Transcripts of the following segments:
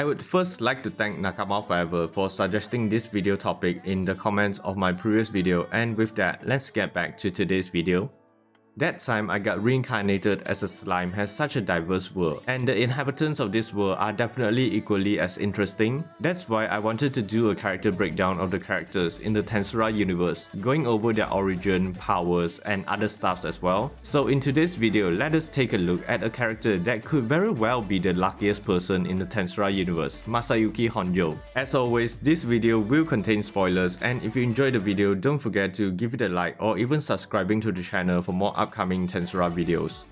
I would first like to thank Nakama Forever for suggesting this video topic in the comments of my previous video, and with that, let's get back to today's video. That time I got reincarnated as a slime has such a diverse world, and the inhabitants of this world are definitely equally as interesting. That's why I wanted to do a character breakdown of the characters in the Tensura universe, going over their origin, powers, and other stuffs as well. So in today's video, let us take a look at a character that could very well be the luckiest person in the Tensura universe, Masayuki Honjou. As always, this video will contain spoilers, and if you enjoyed the video, don't forget to give it a like or even subscribing to the channel for more upcoming Tensura videos.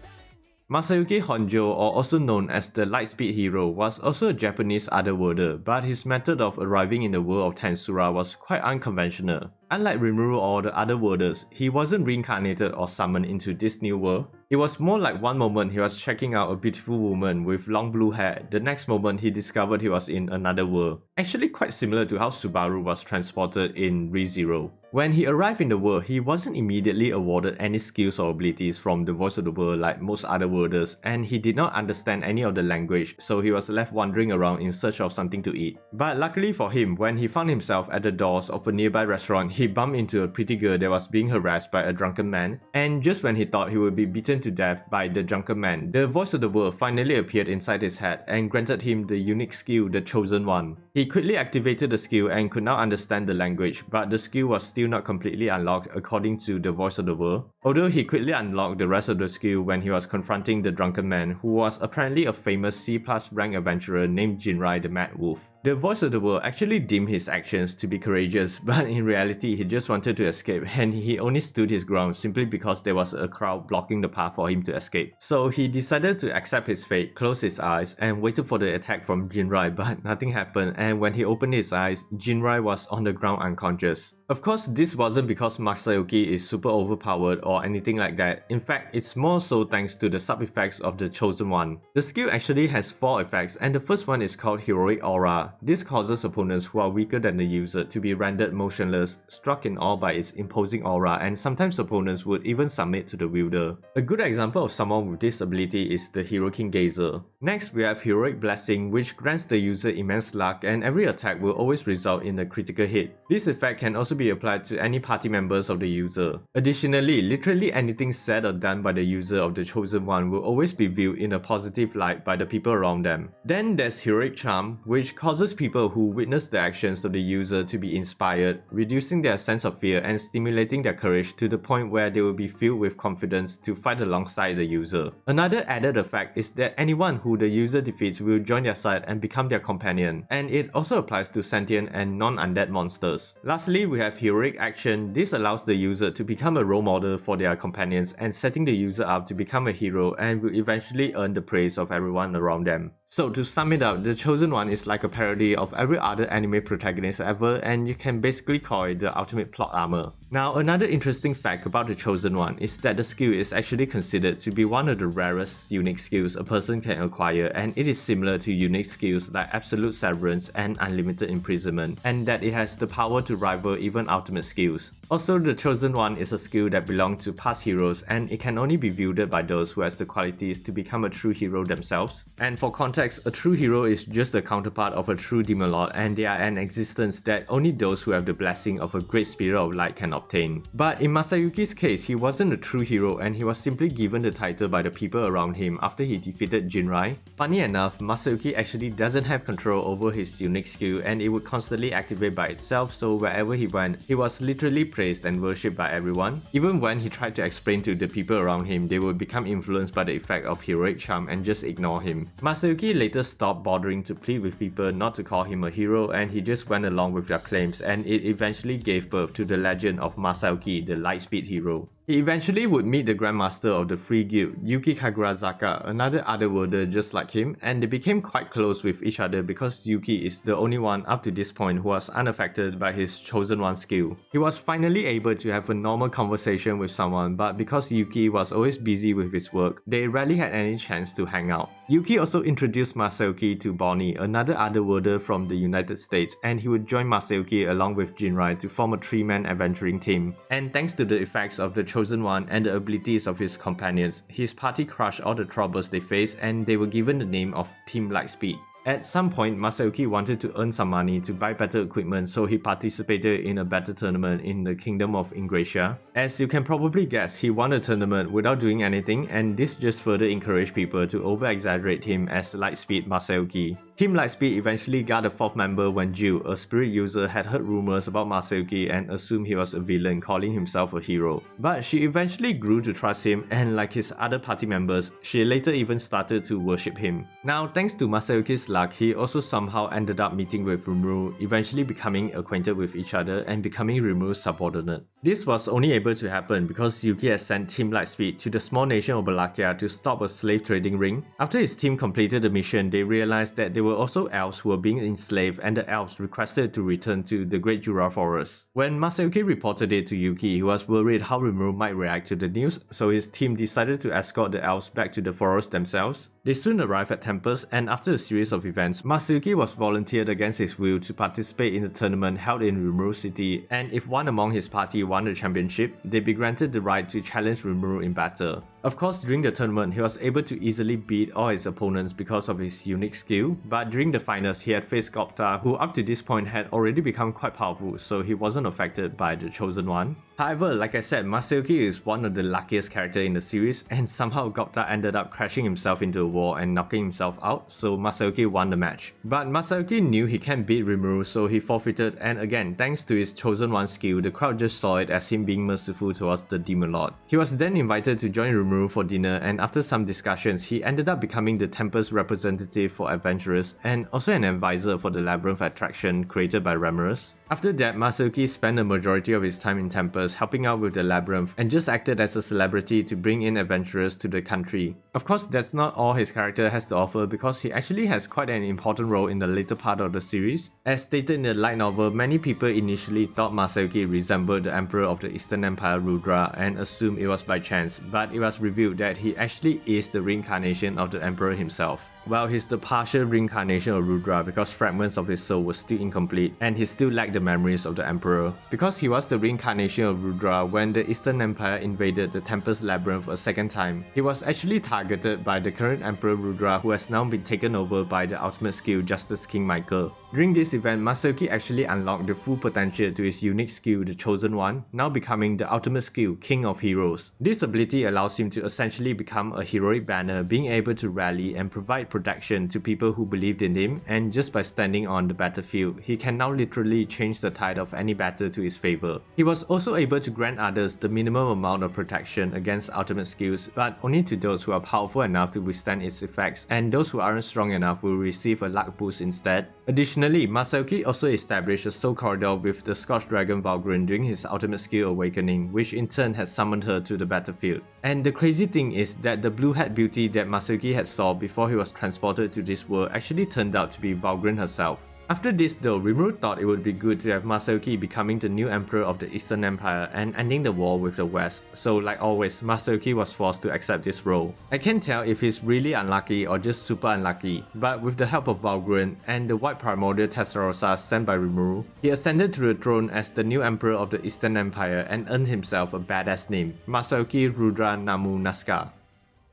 Masayuki Honjou, or also known as the Lightspeed hero, was also a Japanese otherworlder, but his method of arriving in the world of Tensura was quite unconventional. Unlike Rimuru or the otherworlders, he wasn't reincarnated or summoned into this new world. It was more like one moment he was checking out a beautiful woman with long blue hair, the next moment he discovered he was in another world. Actually quite similar to how Subaru was transported in ReZero. When he arrived in the world, he wasn't immediately awarded any skills or abilities from the voice of the world like most other worlders, and he did not understand any of the language, so he was left wandering around in search of something to eat. But luckily for him, when he found himself at the doors of a nearby restaurant, he bumped into a pretty girl that was being harassed by a drunken man, and just when he thought he would be beaten to death by the drunken man, the voice of the world finally appeared inside his head and granted him the unique skill, the Chosen One. He quickly activated the skill and could now understand the language, but the skill was still not completely unlocked according to the voice of the world. Although he quickly unlocked the rest of the skill when he was confronting the drunken man, who was apparently a famous C+ rank adventurer named Jinrai the Mad Wolf. The voice of the world actually deemed his actions to be courageous, but in reality he just wanted to escape, and he only stood his ground simply because there was a crowd blocking the path for him to escape. So he decided to accept his fate, closed his eyes, and waited for the attack from Jinrai, but nothing happened, and when he opened his eyes, Jinrai was on the ground unconscious. Of course, this wasn't because Masayuki is super overpowered or anything like that. In fact, it's more so thanks to the sub-effects of the Chosen One. The skill actually has 4 effects, and the first one is called Heroic Aura. This causes opponents who are weaker than the user to be rendered motionless, struck in awe by its imposing aura, and sometimes opponents would even submit to the wielder. A good example of someone with this ability is the Hero King Gazer. Next, we have Heroic Blessing, which grants the user immense luck, and every attack will always result in a critical hit. This effect can also be applied to any party members of the user. Additionally, literally anything said or done by the user of the Chosen One will always be viewed in a positive light by the people around them. Then there's Heroic Charm, which causes people who witness the actions of the user to be inspired, reducing their sense of fear and stimulating their courage to the point where they will be filled with confidence to fight alongside the user. Another added effect is that anyone who the user defeats will join their side and become their companion, and it also applies to sentient and non-undead monsters. Lastly, we have Heroic Action. This allows the user to become a role model for their companions and setting the user up to become a hero, and will eventually earn the praise of everyone around them. So to sum it up, the Chosen One is like a parody of every other anime protagonist ever, and you can basically call it the ultimate plot armor. Now, another interesting fact about the Chosen One is that the skill is actually considered to be one of the rarest unique skills a person can acquire, and it is similar to unique skills like Absolute Severance and Unlimited Imprisonment, and that it has the power to rival even ultimate skills. Also, the Chosen One is a skill that belongs to past heroes, and it can only be wielded by those who has the qualities to become a true hero themselves. And for context, a true hero is just the counterpart of a true demon lord, and they are an existence that only those who have the blessing of a great spirit of light can obtain. But in Masayuki's case, he wasn't a true hero, and he was simply given the title by the people around him after he defeated Jinrai. Funny enough, Masayuki actually doesn't have control over his unique skill, and it would constantly activate by itself, so wherever he went, he was literally praised and worshipped by everyone. Even when he tried to explain to the people around him, they would become influenced by the effect of Heroic Charm and just ignore him. Masayuki later stopped bothering to plead with people not to call him a hero, and he just went along with their claims, and it eventually gave birth to the legend of Masayuki, the Lightspeed hero. He eventually would meet the Grandmaster of the Free Guild, Yuki Kagurazaka, another otherworlder just like him, and they became quite close with each other because Yuki is the only one up to this point who was unaffected by his Chosen One skill. He was finally able to have a normal conversation with someone, but because Yuki was always busy with his work, they rarely had any chance to hang out. Yuki also introduced Masayuki to Bonnie, another otherworlder from the United States, and he would join Masayuki along with Jinrai to form a 3-man adventuring team. And thanks to the effects of the Chosen One and the abilities of his companions, his party crushed all the troubles they faced, and they were given the name of Team Lightspeed. At some point, Masayuki wanted to earn some money to buy better equipment, so he participated in a battle tournament in the Kingdom of Ingratiate. As you can probably guess, he won the tournament without doing anything, and this just further encouraged people to over-exaggerate him as Lightspeed Masayuki. Team Lightspeed eventually got a 4th member when Jill, a spirit user, had heard rumors about Masayuki and assumed he was a villain, calling himself a hero. But she eventually grew to trust him, and like his other party members, she later even started to worship him. Now, thanks to Masayuki's luck, he also somehow ended up meeting with Rimuru, eventually becoming acquainted with each other and becoming Rimuru's subordinate. This was only able to happen because Yuki had sent Team Lightspeed to the small nation of Balakia to stop a slave trading ring. After his team completed the mission, they realized that there were also elves who were being enslaved, and the elves requested to return to the Great Jura Forest. When Masayuki reported it to Yuki, he was worried how Rimuru might react to the news, so his team decided to escort the elves back to the forest themselves. They soon arrived at Tempest, and after a series of events, Masayuki was volunteered against his will to participate in the tournament held in Rimuru City, and if one among his party won the championship, they'd be granted the right to challenge Rimuru in battle. Of course, during the tournament, he was able to easily beat all his opponents because of his unique skill, but during the finals, he had faced Gopta, who up to this point had already become quite powerful, so he wasn't affected by the Chosen One. However, like I said, Masayuki is one of the luckiest characters in the series, and somehow Gopta ended up crashing himself into a wall and knocking himself out, so Masayuki won the match. But Masayuki knew he can't beat Rimuru, so he forfeited, and again, thanks to his Chosen One skill, the crowd just saw it as him being merciful towards the Demon Lord. He was then invited to join Rimuru for dinner, and after some discussions, he ended up becoming the Tempest representative for adventurers and also an advisor for the Labyrinth attraction created by Rimuru. After that, Masayuki spent the majority of his time in Tempest helping out with the Labyrinth and just acted as a celebrity to bring in adventurers to the country. Of course, that's not all his character has to offer, because he actually has quite an important role in the later part of the series. As stated in the light novel, many people initially thought Masayuki resembled the Emperor of the Eastern Empire Rudra and assumed it was by chance, but it was revealed that he actually is the reincarnation of the Emperor himself. Well, he's the partial reincarnation of Rudra because fragments of his soul were still incomplete and he still lacked the memories of the Emperor. Because he was the reincarnation of Rudra when the Eastern Empire invaded the Tempest Labyrinth a second time, he was actually targeted by the current Emperor Rudra, who has now been taken over by the ultimate skill Justice King Michael. During this event, Masayuki actually unlocked the full potential to his unique skill, the Chosen One, now becoming the ultimate skill, King of Heroes. This ability allows him to essentially become a heroic banner, being able to rally and provide protection to people who believed in him, and just by standing on the battlefield, he can now literally change the tide of any battle to his favor. He was also able to grant others the minimum amount of protection against ultimate skills, but only to those who are powerful enough to withstand its effects, and those who aren't strong enough will receive a luck boost instead. Additionally, Masayuki also established a soul corridor with the Scorched Dragon velgrynd during his ultimate skill awakening, which in turn has summoned her to the battlefield. And the crazy thing is that the blue-hat beauty that Masayuki had saw before he was transported to this world actually turned out to be velgrynd herself. After this though, Rimuru thought it would be good to have Masayuki becoming the new emperor of the Eastern Empire and ending the war with the West, so like always, Masayuki was forced to accept this role. I can't tell if he's really unlucky or just super unlucky, but with the help of velgrynd and the white primordial Tensura sent by Rimuru, he ascended to the throne as the new emperor of the Eastern Empire and earned himself a badass name, Masayuki Rudra Namu Naska.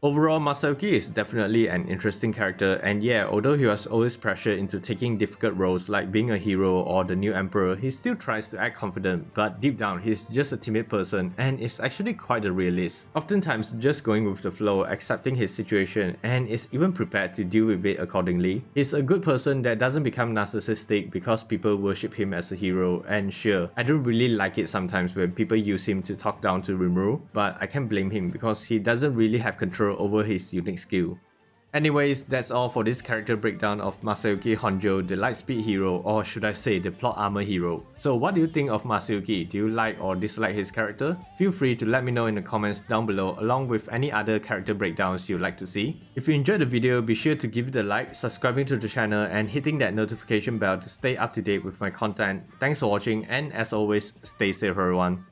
Overall, Masayuki is definitely an interesting character, and yeah, although he was always pressured into taking difficult roles like being a hero or the new emperor, he still tries to act confident, but deep down he's just a timid person and is actually quite a realist. Oftentimes just going with the flow, accepting his situation, and is even prepared to deal with it accordingly. He's a good person that doesn't become narcissistic because people worship him as a hero, and sure, I don't really like it sometimes when people use him to talk down to Rimuru, but I can't blame him because he doesn't really have control over his unique skill. Anyways, that's all for this character breakdown of Masayuki Honjou, the Lightspeed hero, or should I say the plot armor hero. So what do you think of Masayuki? Do you like or dislike his character? Feel free to let me know in the comments down below, along with any other character breakdowns you'd like to see. If you enjoyed the video, be sure to give it a like, subscribing to the channel, and hitting that notification bell to stay up to date with my content. Thanks for watching, and as always, stay safe everyone.